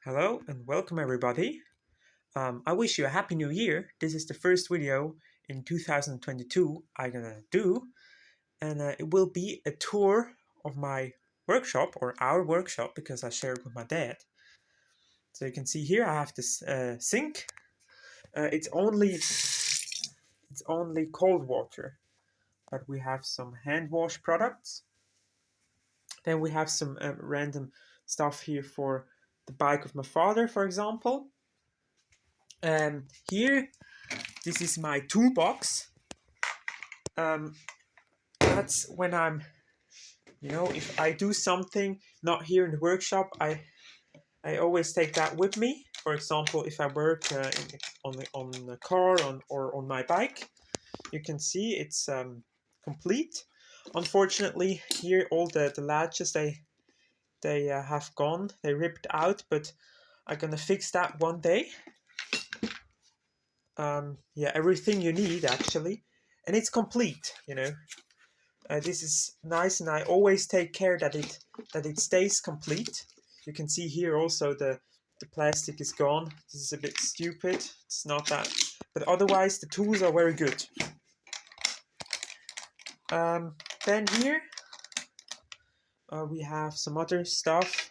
Hello and welcome everybody. I wish you a happy new year. This is the first video in 2022 I'm gonna do, and it will be a tour of my workshop or our workshop because I share it with my dad. So you can see here I have this sink. It's only cold water, but we have some hand wash products. Then we have some random stuff here for the bike of my father, for example. Here, this is my toolbox. That's when if I do something not here in the workshop, I always take that with me. For example, if I work on the car or on my bike, you can see it's complete. Unfortunately, here all the latches they have gone, they ripped out, but I'm gonna fix that one day. Yeah, everything you need actually, and it's complete. This is nice, and I always take care that it stays complete. You can see here also the plastic is gone. This is a bit stupid. It's not that, but otherwise the tools are very good. Then here we have some other stuff,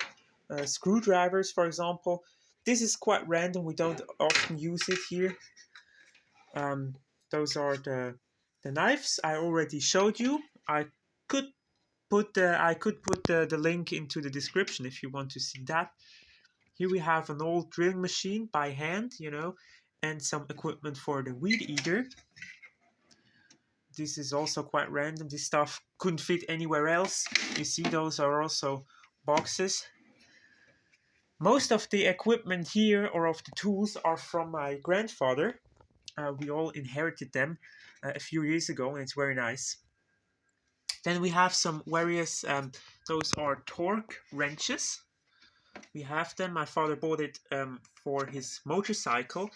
screwdrivers, for example. This is quite random. We don't often use it here. Those are the knives I already showed you. I could put the link into the description if you want to see that. Here we have an old drilling machine by hand, and some equipment for the weed eater. This is also quite random. This stuff couldn't fit anywhere else. You see, those are also boxes. Most of the equipment here, or of the tools, are from my grandfather. We all inherited them a few years ago, and it's very nice. Then we have some various, those are torque wrenches. We have them. My father bought it for his motorcycle.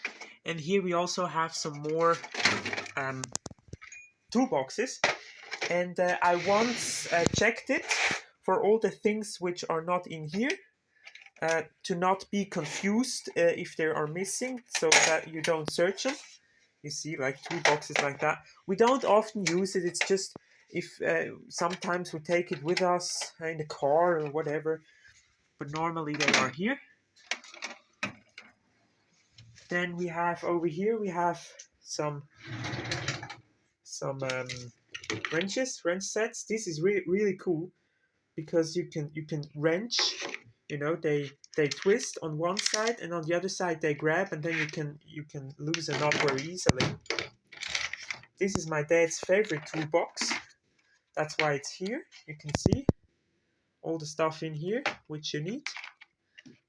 And here we also have some more toolboxes. And I once checked it for all the things which are not in here, to not be confused if they are missing, so that you don't search them. You see, like toolboxes like that. We don't often use it. It's just if sometimes we take it with us in the car or whatever. But normally they are here. Then we have over here some wrench sets. This is really cool because you can wrench. They twist on one side, and on the other side they grab, and then you can loosen up very easily. This is my dad's favorite toolbox. That's why it's here. You can see all the stuff in here which you need.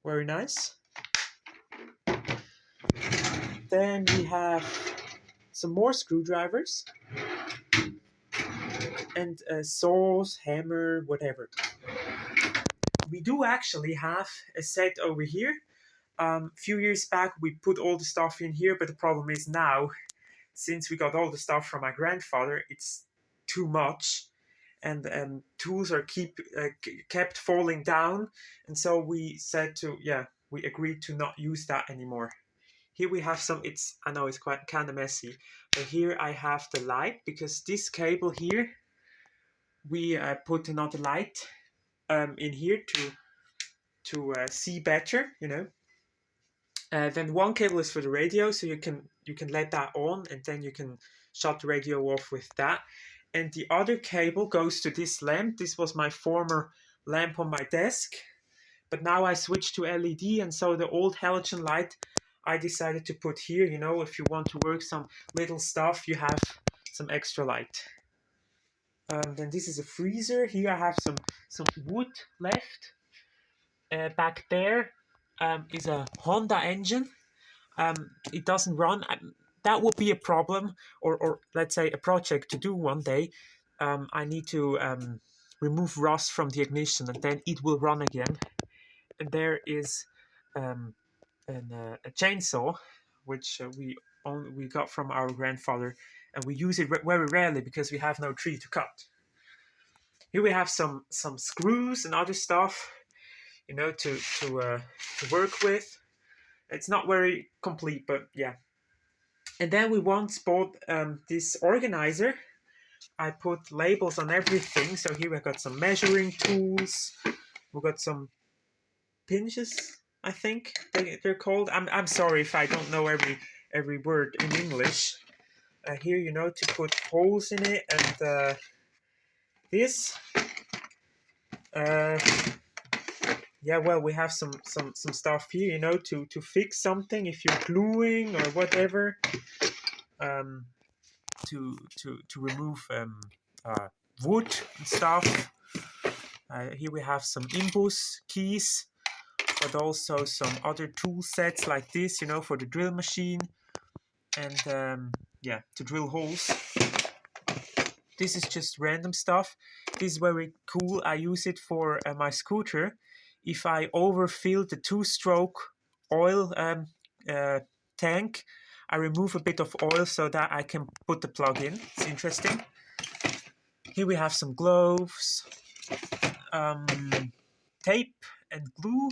Very nice. Then we have some more screwdrivers and saws, hammer, whatever. We do actually have a set over here. A few years back we put all the stuff in here, but the problem is now, since we got all the stuff from my grandfather, it's too much, and tools are kept falling down, and so we agreed to not use that anymore. Here we have some. I know it's quite kind of messy, but here I have the light, because this cable here, we put another light in here to see better. Then one cable is for the radio, so you can let that on, and then you can shut the radio off with that. And the other cable goes to this lamp. This was my former lamp on my desk, but now I switched to LED, and so the old halogen light I decided to put here. If you want to work some little stuff, you have some extra light. Then this is a freezer. Here I have some wood left. Back there is a Honda engine. It doesn't run. That would be a problem, or let's say a project to do one day. I need to remove rust from the ignition, and then it will run again. And there is a chainsaw, which we got from our grandfather, and we use it very rarely because we have no tree to cut. Here we have some screws and other stuff. you know, to work with. It's not very complete, but yeah. And then we once bought this organizer. I put labels on everything. So here we got some measuring tools. We got some pinches, I think they're called. I'm sorry if I don't know every word in English. Here, you know, to put holes in it, and this. Uh, yeah, well, we have some stuff here, you know, to fix something if you're gluing or whatever. Um, to remove wood and stuff. Here we have some imbus keys, but also some other tool sets like this, you know, for the drill machine, and yeah, to drill holes. This is just random stuff. This is very cool. I use it for my scooter. If I overfill the two-stroke oil tank, I remove a bit of oil so that I can put the plug in. It's interesting. Here we have some gloves, tape and glue.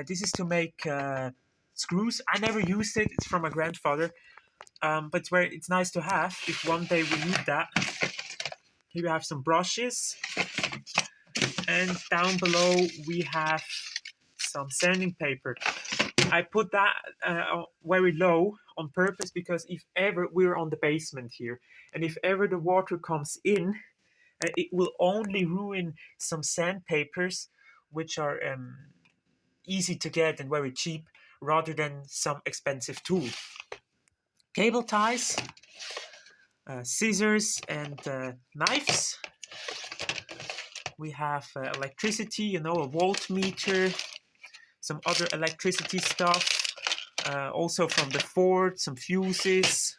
This is to make screws. I never used it. It's from my grandfather. But it's nice to have if one day we need that. Here we have some brushes, and down below we have some sanding paper. I put that very low on purpose because if ever we're on the basement here, and if ever the water comes in, it will only ruin some sandpapers, which are easy to get and very cheap, rather than some expensive tool. Cable ties, scissors, and knives. We have electricity, you know, a voltmeter, some other electricity stuff, also from the Ford, some fuses.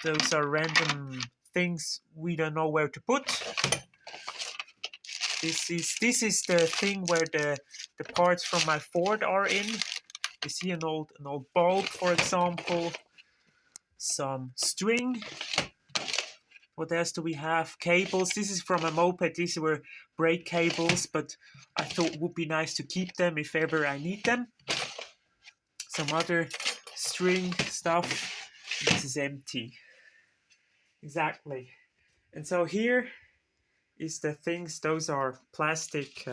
Those are random things we don't know where to put. This is the thing where the parts from my Ford are in. You see an old bulb, for example, some string. What else do we have? Cables. This is from a moped. These were brake cables, but I thought it would be nice to keep them if ever I need them. Some other string stuff. This is empty. Exactly. And so here is the things. Those are plastic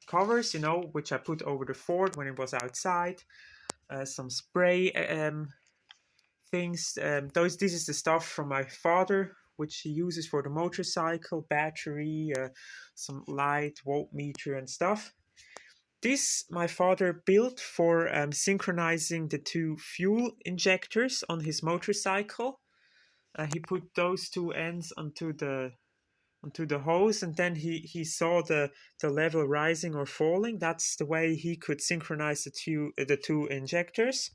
covers, you know, which I put over the Ford when it was outside. Some spray things. This is the stuff from my father, which he uses for the motorcycle, battery, some light, voltmeter, and stuff. This my father built for synchronizing the two fuel injectors on his motorcycle. He put those two ends onto the hose, and then he saw the level rising or falling. That's the way he could synchronize the two injectors.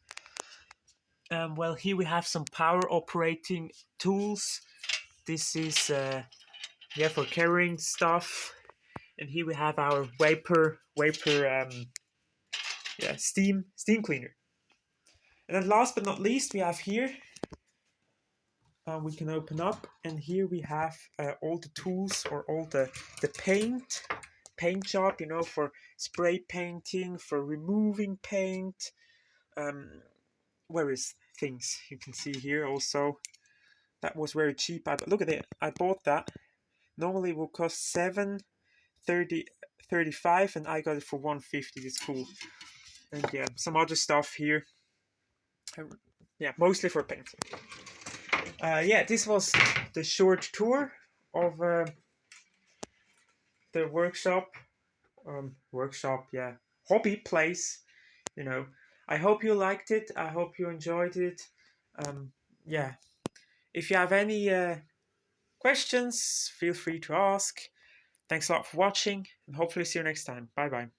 Well, here we have some power operating tools. This is for carrying stuff, and here we have our vapor steam cleaner. And then last but not least, we have here. We can open up, and here we have all the tools, or all the paint job, you know, for spray painting, for removing paint, various things you can see here. Also, that was very cheap. Look at it, I bought that. Normally it will cost $7.35, and I got it for $1.50. It's cool. And yeah, some other stuff here. Yeah, mostly for painting. Yeah, this was the short tour of the hobby place, you know. I hope you liked it. I hope you enjoyed it. Yeah, if you have any questions, feel free to ask. Thanks a lot for watching, and hopefully see you next time. Bye bye.